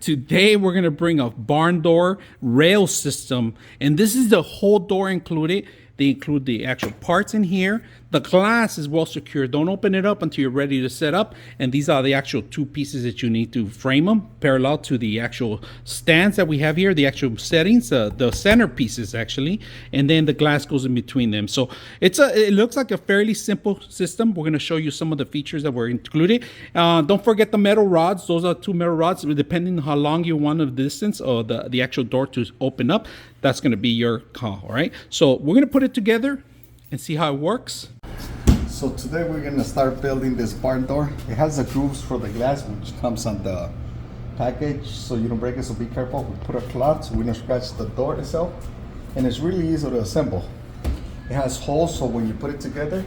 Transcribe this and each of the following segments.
Today we're gonna bring a barn door rail system, and this is the whole door included. They include the actual parts in here. The glass is well secured. Don't open it up until you're ready to set up. And these are the actual two pieces that you need to frame them parallel to the actual stands that we have here, the actual settings, the center pieces actually, and then the glass goes in between them. So it looks like a fairly simple system. We're gonna show you some of the features that were included. Don't forget the metal rods. Those are 2 metal rods, depending on how long you want the distance or the actual door to open up. That's gonna be your call, all right? So we're gonna put it together and see how it works. So today we're gonna start building this barn door. It has the grooves for the glass, which comes on the package, so you don't break it, so be careful. We put a cloth so we don't scratch the door itself, and it's really easy to assemble. It has holes, so when you put it together,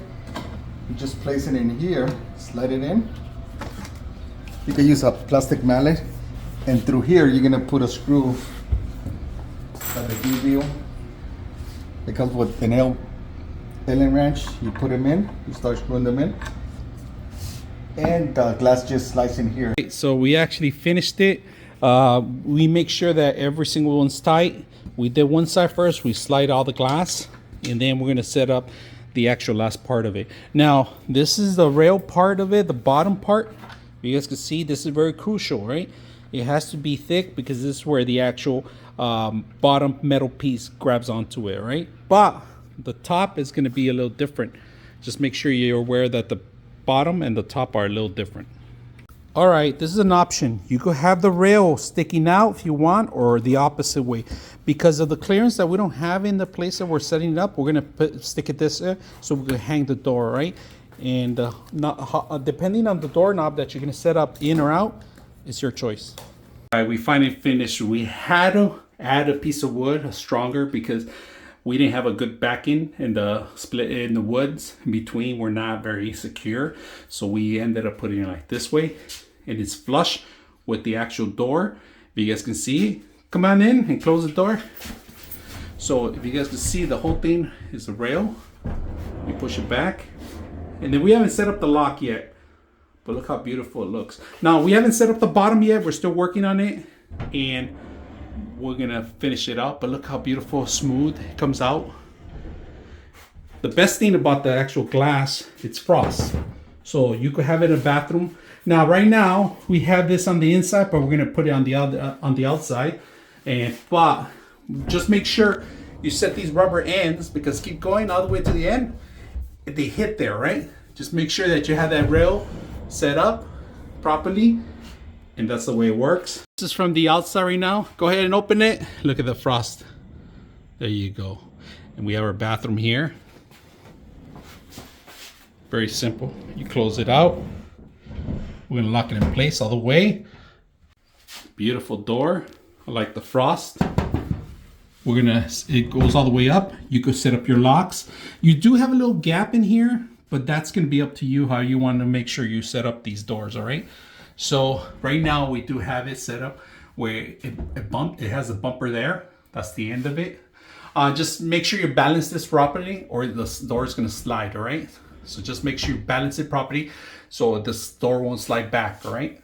you just place it in here, slide it in. You can use a plastic mallet, and through here you're gonna put a screw that they give you. It comes with an Allen wrench. You put them in, you start screwing them in, and the glass just slides in here. So we actually finished it. We make sure that every single one's tight. We did one side first, we slide all the glass, and then we're gonna set up the actual last part of it. Now, this is the rail part of it, the bottom part. You guys can see this is very crucial, right? It has to be thick because this is where the actual bottom metal piece grabs onto it, right? But the top is going to be a little different. Just make sure you're aware that the bottom and the top are a little different. All right, this is an option. You could have the rail sticking out if you want, or the opposite way. Because of the clearance that we don't have in the place that we're setting it up, we're going to stick it this way so we can hang the door, right? And depending on the doorknob that you're going to set up in or out, it's your choice. All right, we finally finished. We had to add a piece of wood, stronger, because we didn't have a good backing, and the split in the woods in between were not very secure. So we ended up putting it like this way, and it's flush with the actual door. If you guys can see, come on in and close the door. So if you guys can see, the whole thing is a rail. We push it back, and then we haven't set up the lock yet, but look how beautiful it looks. Now we haven't set up the bottom yet. We're still working on it, and we're gonna finish it out, but look how beautiful, smooth it comes out. The best thing about the actual glass, it's frost. So you could have it in a bathroom. Now, right now, we have this on the inside, but we're gonna put it on the outside. But just make sure you set these rubber ends, because keep going all the way to the end, if they hit there, right? Just make sure that you have that rail set up properly, and that's the way it works. This is from the outside right now. Go ahead and open it. Look at the frost. There you go. And we have our bathroom here. Very simple. You close it out. We're gonna lock it in place all the way. Beautiful door. I like the frost. It goes all the way up. You could set up your locks. You do have a little gap in here, but that's gonna be up to you how you want to make sure you set up these doors, all right? So right now we do have it set up where it has a bumper there. That's the end of it. Just make sure you balance this properly, or the door is gonna slide, all right? So just make sure you balance it properly so this door won't slide back, all right?